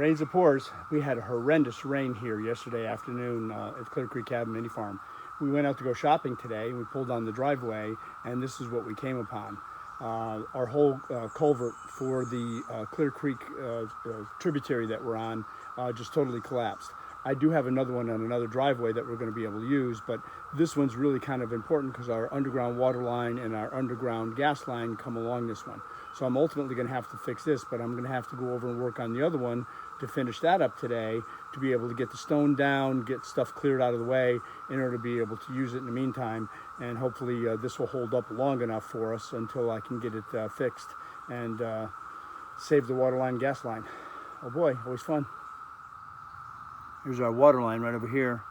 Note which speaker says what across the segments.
Speaker 1: rains or pours, we had a horrendous rain here yesterday afternoon at Clear Creek Cabin Mini Farm. We went out to go shopping today, and we pulled down the driveway, and this is what we came upon. Our whole culvert for the Clear Creek tributary that we're on just totally collapsed. I do have another one on another driveway that we're going to be able to use, but this one's really kind of important because our underground water line and our underground gas line come along this one. So I'm ultimately going to have to fix this, but I'm going to have to go over and work on the other one to finish that up today, to be able to get the stone down, get stuff cleared out of the way in order to be able to use it in the meantime. And hopefully this will hold up long enough for us until I can get it fixed and save the water line, gas line. Oh boy, always fun. Here's our water line right over here.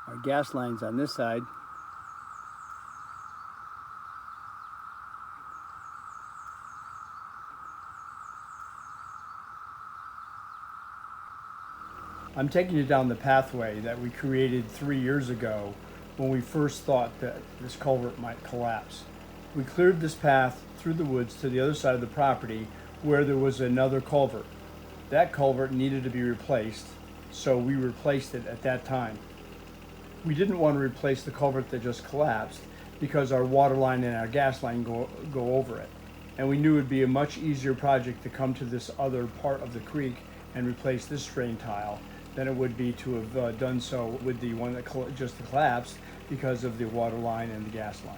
Speaker 1: Our gas line's on this side. I'm taking you down the pathway that we created 3 years ago when we first thought that this culvert might collapse. We cleared this path through the woods to the other side of the property where there was another culvert. That culvert needed to be replaced, so we replaced it at that time. We didn't want to replace the culvert that just collapsed because our water line and our gas line go over it. And we knew it would be a much easier project to come to this other part of the creek and replace this drain tile than it would be to have done so with the one that just collapsed because of the water line and the gas line.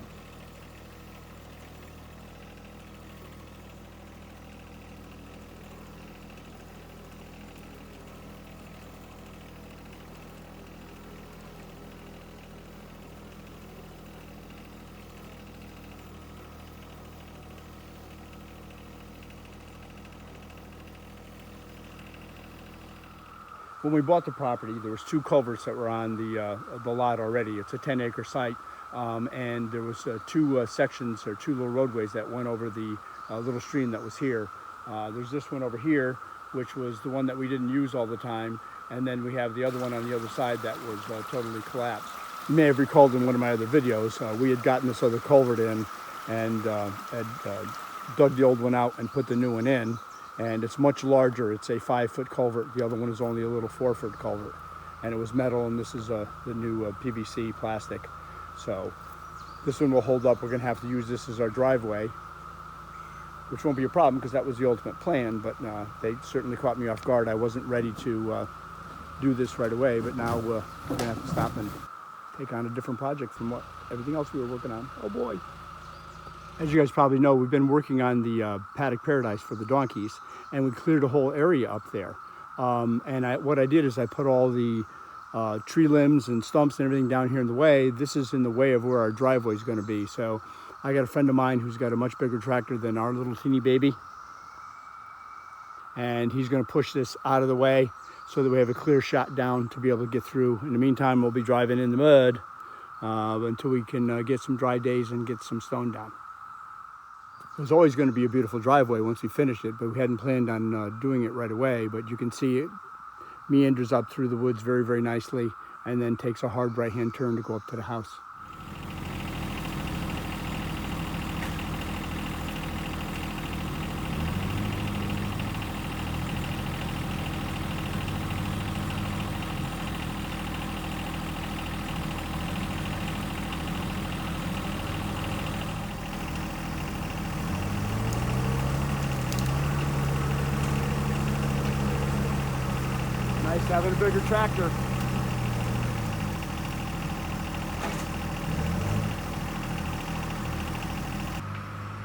Speaker 1: When we bought the property, there was 2 culverts that were on the lot already. It's a 10-acre site, and there was 2 sections or 2 little roadways that went over the little stream that was here. There's this one over here, which was the one that we didn't use all the time, and then we have the other one on the other side that was totally collapsed. You may have recalled in one of my other videos, we had gotten this other culvert in and had dug the old one out and put the new one in. And it's much larger. It's a 5-foot culvert. The other one is only a little 4-foot culvert. And it was metal, and this is the new PVC plastic. So this one will hold up. We're going to have to use this as our driveway, which won't be a problem because that was the ultimate plan, but they certainly caught me off guard. I wasn't ready to do this right away, but now we're going to have to stop and take on a different project from what everything else we were working on. Oh boy. As you guys probably know, we've been working on the paddock paradise for the donkeys, and we cleared a whole area up there. What I did is I put all the tree limbs and stumps and everything down here in the way. This is in the way of where our driveway is going to be. So I got a friend of mine who's got a much bigger tractor than our little teeny baby, and he's going to push this out of the way so that we have a clear shot down to be able to get through. In the meantime, we'll be driving in the mud until we can get some dry days and get some stone down. It was always going to be a beautiful driveway once we finished it, but we hadn't planned on doing it right away. But you can see it meanders up through the woods very, very nicely, and then takes a hard right-hand turn to go up to the house. Nice having a bigger tractor.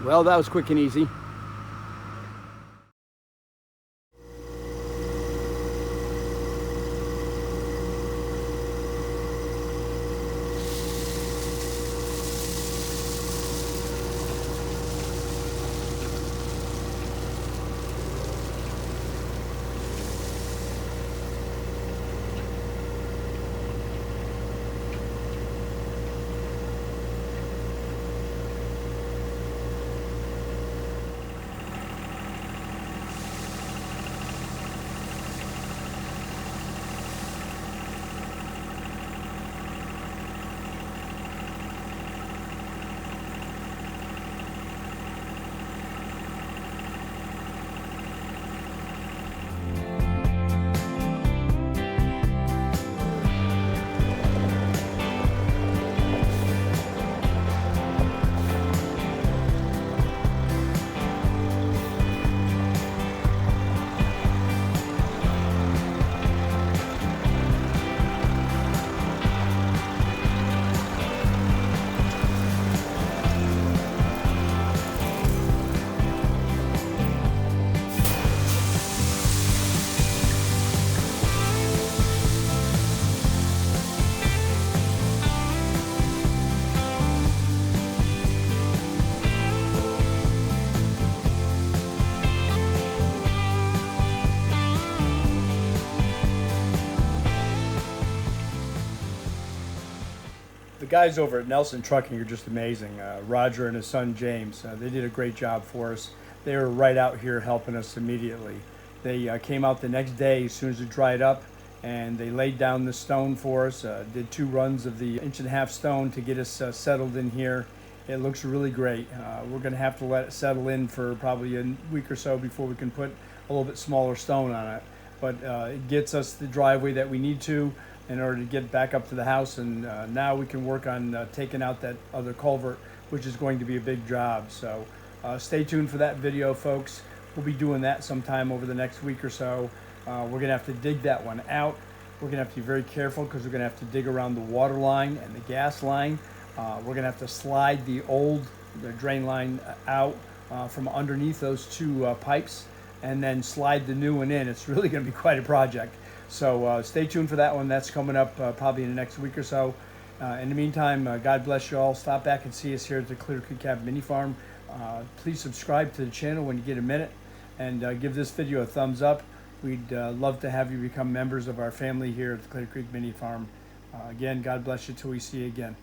Speaker 1: Well, that was quick and easy. The guys over at Nelson Trucking are just amazing. Roger and his son James, they did a great job for us. They were right out here helping us immediately. They came out the next day as soon as it dried up, and they laid down the stone for us, did 2 runs of the 1.5-inch stone to get us settled in here. It looks really great. We're going to have to let it settle in for probably a week or so before we can put a little bit smaller stone on it. But it gets us the driveway that we need to in order to get back up to the house, and now we can work on taking out that other culvert, which is going to be a big job. So stay tuned for that video, folks. We'll be doing that sometime over the next week or so. We're going to have to dig that one out. We're going to have to be very careful because we're going to have to dig around the water line and the gas line. We're going to have to slide the drain line out from underneath those 2 pipes, and then slide the new one in. It's really going to be quite a project. So stay tuned for that one. That's coming up probably in the next week or so. In the meantime, God bless you all. Stop back and see us here at the Clear Creek Cabin Mini Farm. Please subscribe to the channel when you get a minute, and give this video a thumbs up. We'd love to have you become members of our family here at the Clear Creek Mini Farm. Again, God bless you till we see you again.